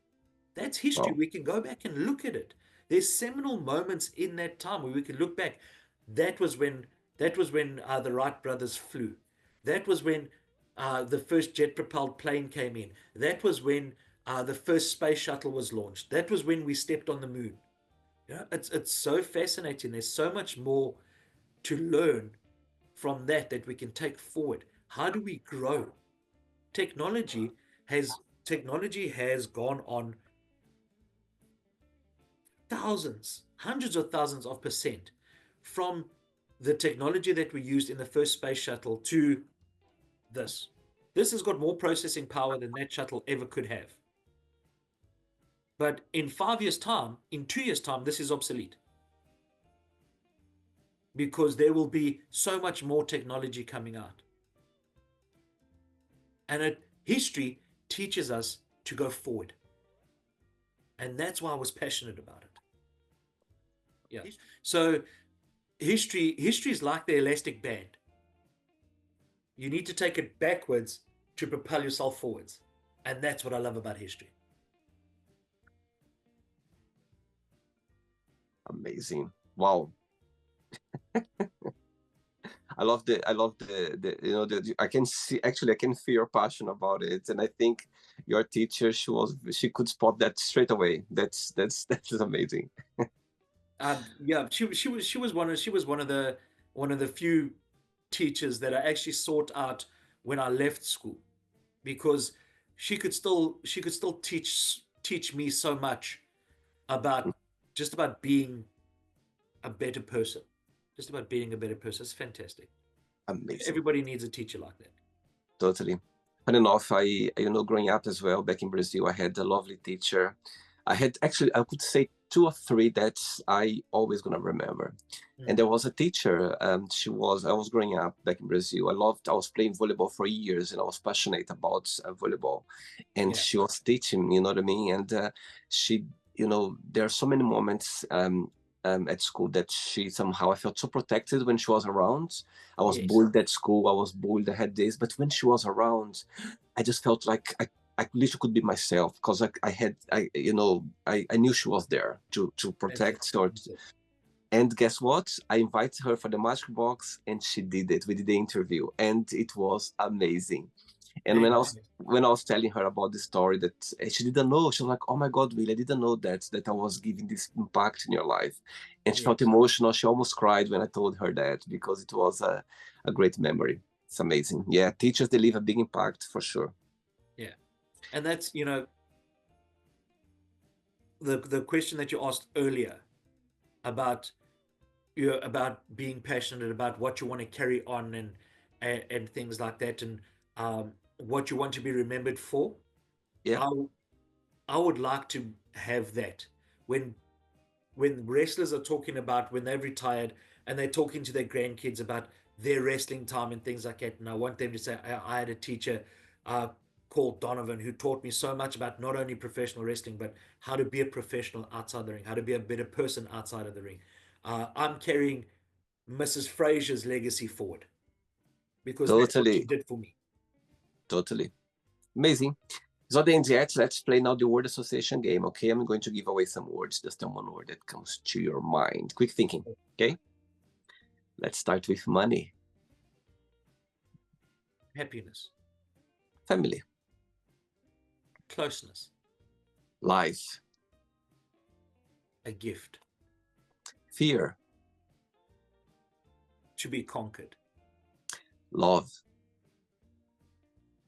B: That's history.
A: Wow.
B: We can go back and look at it. There's seminal moments in that time where we can look back. That was when the Wright brothers flew. That was when the first jet-propelled plane came in. That was when the first space shuttle was launched. That was when we stepped on the moon. Yeah, it's so fascinating. There's so much more to learn from that we can take forward. How do we grow? Technology technology has gone on thousands, hundreds of thousands of percent from the technology that we used in the first space shuttle to this. This has got more processing power than that shuttle ever could have. But in 5 years' time, in 2 years' time, this is obsolete because there will be so much more technology coming out. And history teaches us to go forward. And that's why I was passionate about it. Yeah. So history is like the elastic band. You need to take it backwards to propel yourself forwards. And that's what I love about history.
A: Amazing. Wow. I love the you know the I can see, actually I can feel your passion about it, and I think your teacher, she could spot that straight away. That's amazing.
B: Yeah, she was one of the few teachers that I actually sought out when I left school because she could still teach me so much about just about being a better person. Just about being a better person. It's fantastic.
A: Amazing.
B: Everybody needs a teacher like that.
A: Totally. Funny enough, growing up as well, back in Brazil, I had a lovely teacher. I had actually, I could say two or three that I always gonna remember. And
B: Mm.
A: there was a teacher, I was growing up back in Brazil. I was playing volleyball for years and I was passionate about volleyball. And
B: Yeah.
A: she was teaching, you know what I mean? And she, there are so many moments at school that I felt so protected when she was around. I was
B: Yes.
A: bullied at school. I was bullied. I had this, but when she was around, I just felt like I literally could be myself because I knew she was there to
B: That's it.
A: protect.
B: That's it.
A: And guess what? I invited her for the Magic Box, and she did it. We did the interview, and it was amazing. And
B: Fantastic.
A: when I was telling her about the story that she didn't know, she was like, "Oh my God, Will, I didn't know that I was giving this impact in your life," and she felt
B: Yes.
A: emotional. She almost cried when I told her that because it was a great memory. It's amazing. Yeah, teachers, they leave a big impact for sure.
B: Yeah. And that's, the question that you asked earlier about about being passionate about what you want to carry on and things like that and what you want to be remembered for.
A: Yeah,
B: I I would like to have that when wrestlers are talking about when they've retired and they're talking to their grandkids about their wrestling time and things like that. And I want them to say, I had a teacher uh, called Donovan who taught me so much about not only professional wrestling, but how to be a professional outside the ring, how to be a better person outside of the ring. I'm carrying Mrs. Frazier's legacy forward because that's what she
A: totally,
B: did for me.
A: totally amazing. So the yet, let's play now the word association game. Okay, I'm going to give away some words. Just the one word that comes to your mind. Quick thinking. Okay, let's start with money,
B: Happiness,
A: family,
B: closeness,
A: life,
B: a gift
A: fear,
B: to be conquered,
A: love,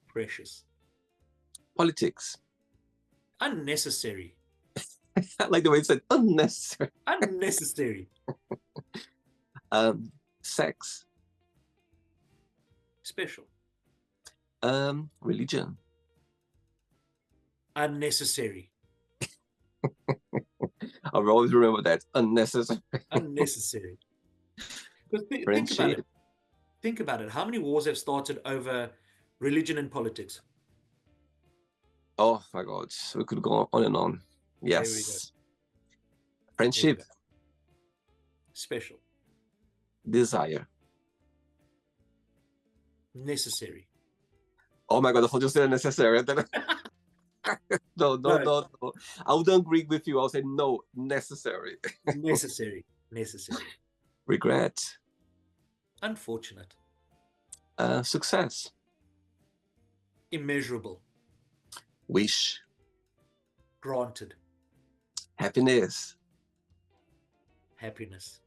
B: precious,
A: politics.
B: unnecessary,
A: I like the way you said unnecessary.
B: unnecessary,
A: Sex,
B: special,
A: religion.
B: unnecessary,
A: I'll always remember that unnecessary.
B: unnecessary. Because think about it.
A: Friendship.
B: Think about it. How many wars have started over religion and politics?
A: Oh my God, we could go on and on.
B: There we go.
A: Yes,
B: There we
A: friendship,
B: go. Special,
A: desire.
B: necessary.
A: Oh my God, I thought you said unnecessary. No, no,
B: No,
A: no, no. I would agree with you. I'll say no, necessary.
B: necessary, necessary.
A: Regret,
B: Unfortunate,
A: success,
B: Immeasurable.
A: Wish.
B: Granted.
A: Happiness.
B: Happiness.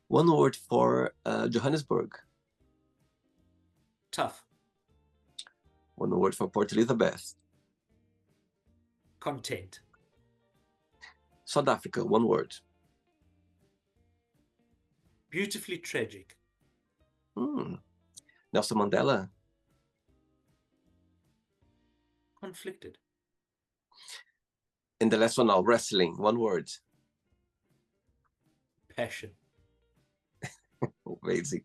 A: One word for Johannesburg.
B: Tough.
A: One word for Port Elizabeth.
B: Content.
A: South Africa, one word.
B: Beautifully tragic.
A: Nelson Mandela.
B: Conflicted.
A: And the last one now, wrestling, one word.
B: Passion.
A: Amazing.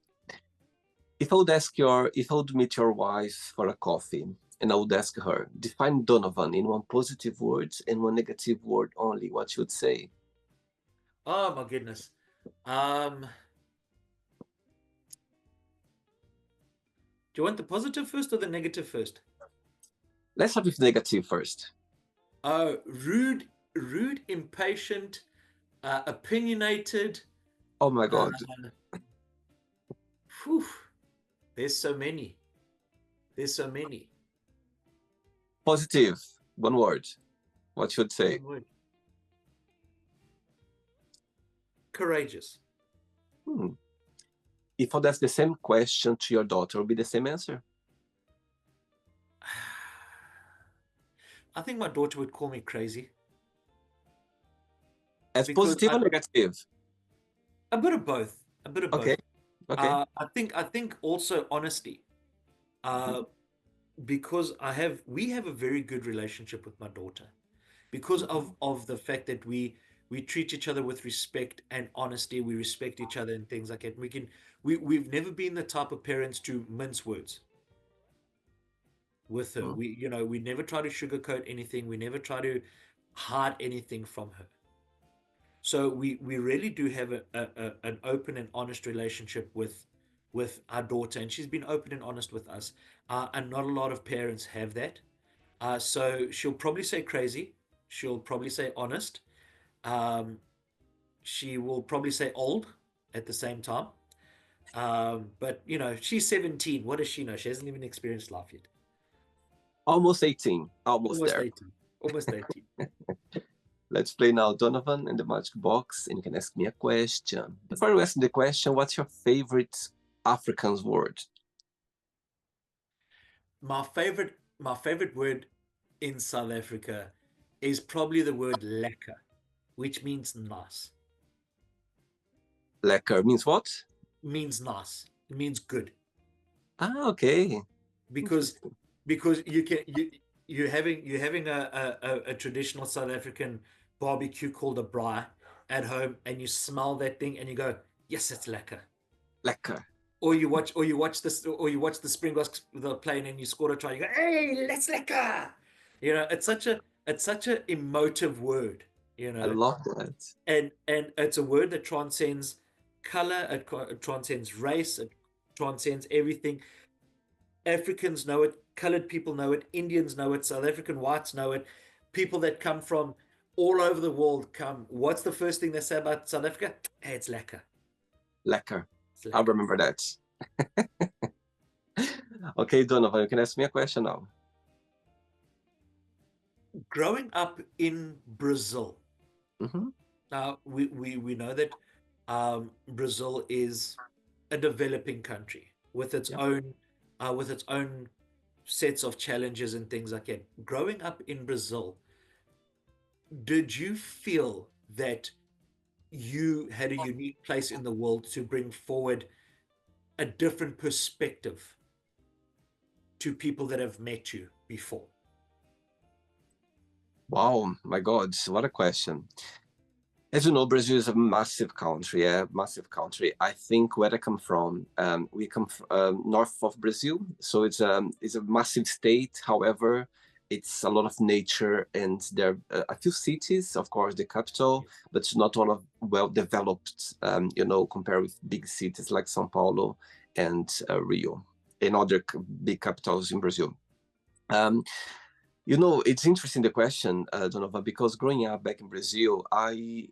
A: If I would meet your wife for a coffee and I would ask her, define Donovan in one positive word and one negative word only, what she would say?
B: Oh my goodness. Do you want the positive first or the negative first?
A: Let's start with negative first.
B: Rude, impatient, opinionated.
A: Oh my
B: Uh,
A: God.
B: whew, there's so many. There's so many.
A: Positive, one word. What should say?
B: One word. Courageous.
A: If I'd ask the same question to your daughter, would be the same answer?
B: I think my daughter would call me crazy.
A: As
B: Because
A: positive or negative?
B: a bit of both. A bit of both.
A: Okay. Okay.
B: I think also honesty. Because we have a very good relationship with my daughter. Because of the fact that we treat each other with respect and honesty, we respect each other and things like that. We've never been the type of parents to mince words with her. We never try to sugarcoat anything. We never try to hide anything from her. So we really do have an open and honest relationship with our daughter, and she's been open and honest with us. And not a lot of parents have that. So she'll probably say crazy. She'll probably say honest. Um, she will probably say old at the same time. But she's 17. What does she know? She hasn't even experienced life yet.
A: Almost 18. Almost
B: Almost
A: there.
B: 18. Almost 18.
A: Let's play now Donovan and the Magic Box, and you can ask me a question. Before you ask the question, what's your favorite Afrikaans word?
B: My favorite word in South Africa is probably the word lekker, which means nice.
A: Lekker means what?
B: Means nice. It means good.
A: Ah, okay.
B: Because you're having a traditional South African barbecue called a braai at home, and you smell that thing and you go, yes, it's lekker.
A: Lekker.
B: Or you watch the Springboks the playing and you score a try. You go, hey, let's lekker. It's such a emotive word.
A: I love that.
B: And it's a word that transcends color, it transcends race, it transcends everything. Africans know it, colored people know it, Indians know it, South African whites know it, people that come from all over the world come. What's the first thing they say about South Africa? Hey, it's lekker.
A: Lekker.
B: It's
A: I'll
B: lekker.
A: remember that. Okay, Donovan, you can ask me a question now.
B: Growing up in Brazil,
A: Mm-hmm.
B: now we know that Brazil is a developing country with its
A: Yep.
B: own sets of challenges and things like that. Growing up in Brazil, did you feel that you had a unique place in the world to bring forward a different perspective to people that have met you before?
A: Wow, my God, what a question. As you know, Brazil is a massive country, massive country. I think where I come from, we come north of Brazil, so it's a massive state. However, it's a lot of nature, and there are a few cities, of course, the capital, but it's not all of well developed. Compared with big cities like São Paulo and Rio, and other big capitals in Brazil. It's interesting the question, Donovan, because growing up back in Brazil, I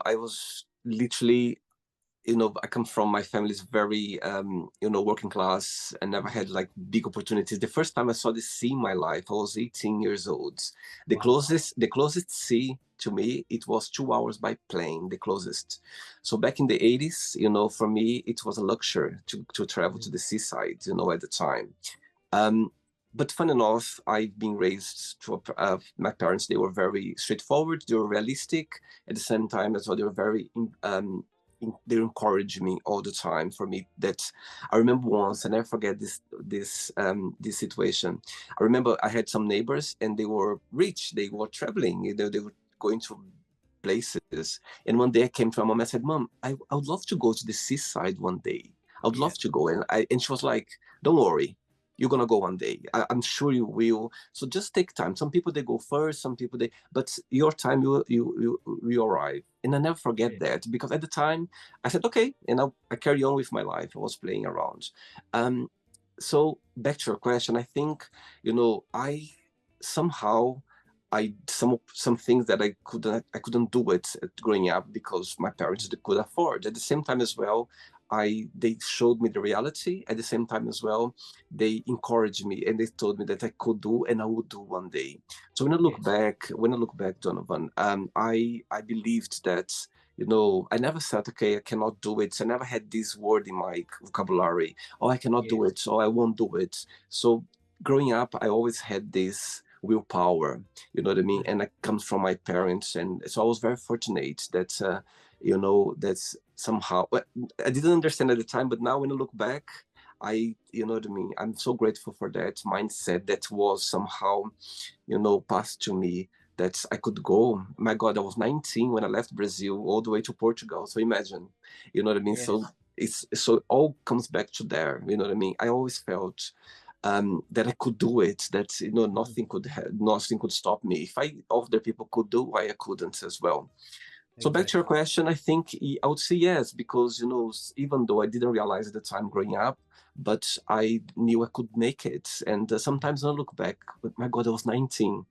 A: was literally I come from, my family's very, working class, and never had like big opportunities. The first time I saw the sea in my life, I was 18 years old. The
B: Wow.
A: closest sea to me, it was 2 hours by plane, the closest. So back in the 80s, for me, it was a luxury to travel to
B: Mm.
A: the seaside, at the time. Um, but fun enough, I've been raised to my parents. They were very straightforward. They were realistic. At the same time, as well, they were very they encouraged me all the time. For me, that I remember once, and I never forget this situation. I remember I had some neighbors, and they were rich. They were traveling. They were going to places. And one day I came to my mom and I said, "Mom, I would love to go to the seaside one day. I would
B: Yeah.
A: love to go." And she was like, "Don't worry, you're gonna go one day. I'm sure you will. So just take time. Some people they go first, some people but your time you arrive." And I never forget
B: Yeah.
A: that, because at the time I said okay, and I carry on with my life. I was playing around. Um, so back to your question, I think I somehow I some things that I couldn't do it growing up because my parents
B: Mm.
A: they could afford. At the same time as well, they showed me the reality. At the same time as well, they encouraged me and they told me that I could do and I would do one day. So
B: Yes.
A: when I look back, Donovan, I believed that I never said okay, I cannot do it. I never had this word in my vocabulary. Oh, I cannot do
B: Yes.
A: it. So I won't do it. So growing up, I always had this willpower, you know what I mean,
B: Mm.
A: and it comes from my parents, and so I was very fortunate that that's somehow. I didn't understand at the time, but now when I look back, you know what I mean. I'm so grateful for that mindset that was somehow, passed to me. That I could go. My God, I was 19 when I left Brazil all the way to Portugal. So imagine, you know what I mean. So
B: Yes.
A: it all comes back to there. You know what I mean. I always felt that I could do it. That
B: Mm.
A: nothing could stop me. If other people could do, why I couldn't as well. So back to your
B: Exactly.
A: question, I think I would say yes, because even though I didn't realize at the time growing up, but I knew I could make it. And sometimes when I look back, but my God, I was 19.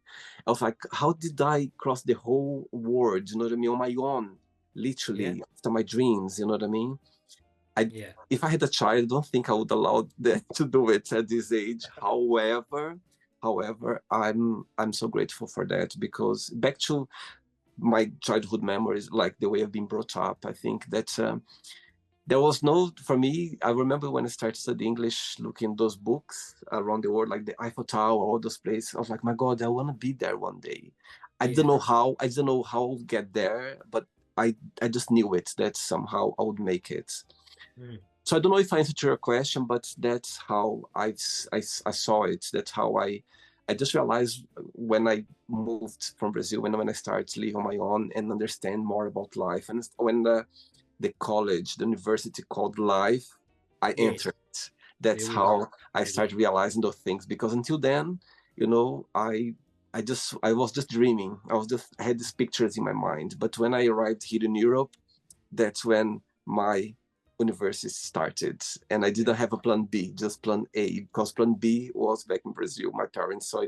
A: I was like, how did I cross the whole world? You know what I mean, on my own,
B: Yeah.
A: literally after my dreams. You know what I mean? I
B: Yeah.
A: If I had a child, I don't think I would allow them to do it at this age. However, I'm so grateful for that, because back to my childhood memories, like the way I've been brought up. I think that there was no, for me, I remember when I started studying English, looking those books around the world, like the Eiffel Tower, all those places. I was like, my God, I want to be there one day.
B: Yeah.
A: I don't know how I'll get there, but I just knew it, that somehow I would make it.
B: Mm.
A: So I don't know if I answered your question, but that's how I saw it. That's how I just realized when I moved from Brazil, when I started to live on my own and understand more about life, and when the college, the university called life, I
B: Yes.
A: entered. That's
B: There we go.
A: how I
B: There we
A: started
B: go.
A: realizing those things. Because until then, I was just dreaming. I had these pictures in my mind. But when I arrived here in Europe, that's when my university started, and I
B: Yeah.
A: didn't have a plan B, just plan A, because plan B was back in Brazil, my parents. So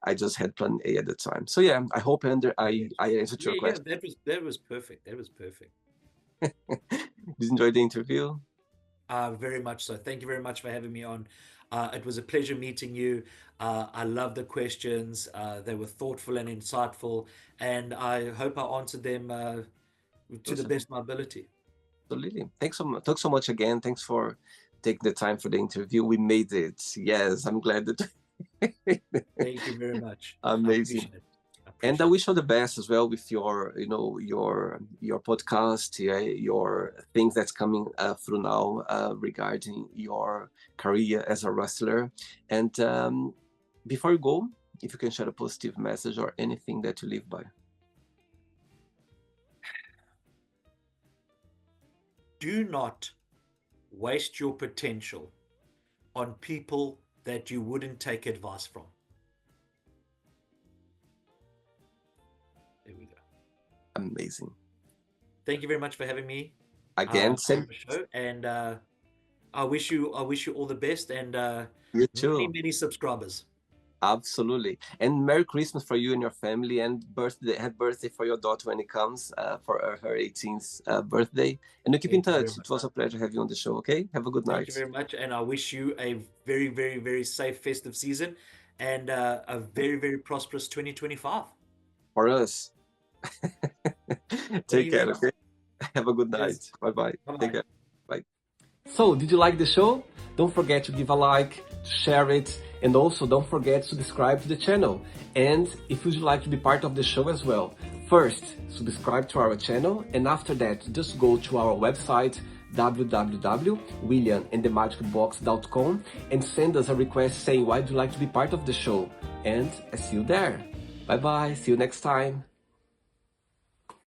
A: I just had plan A at the time. So yeah, I hope
B: Yes.
A: I answered your
B: Yeah. Yeah.
A: question.
B: That was perfect. That was perfect.
A: Did you enjoy the interview?
B: Very much so. Thank you very much for having me on. It was a pleasure meeting you. I love the questions. They were thoughtful and insightful, and I hope I answered them to the
A: Awesome.
B: best of my ability.
A: Absolutely. Thanks so much again. Thanks for taking the time for the interview. We made it. Yes, I'm glad that.
B: Thank you very much. I
A: Amazing.
B: appreciate it. I
A: And I
B: appreciate it.
A: wish you all the best as well with your podcast, yeah, your things that's coming through now regarding your career as a wrestler. And before you go, if you can share a positive message or anything that you live by.
B: Do not waste your potential on people that you wouldn't take advice from. There we go.
A: Amazing.
B: Thank you very much for having me
A: Again,
B: on
A: same
B: the show, and I wish you all the best and
A: you
B: many
A: too.
B: many subscribers.
A: Absolutely. And Merry Christmas for you and your family, and happy birthday for your daughter when it comes for her 18th birthday. And we keep in
B: Thank you very
A: touch.
B: much.
A: It was a pleasure to have you on the show, okay? Have a good
B: Thank you
A: night.
B: very much, and I wish you a very, very, very safe festive season and a very, very prosperous 2025.
A: For us.
B: Thank
A: Take
B: you very
A: care,
B: much.
A: okay? Have a good
B: Cheers.
A: night. Bye bye.
B: Bye
A: Take
B: bye.
A: care. Bye. So, did you like the show? Don't forget to give a like, to share it, and also don't forget to subscribe to the channel. And if you'd like to be part of the show as well, first, subscribe to our channel, and after that, just go to our website, www.williamandthemagicbox.com, and send us a request saying why you'd like to be part of the show. And I see you there. Bye bye, see you next time.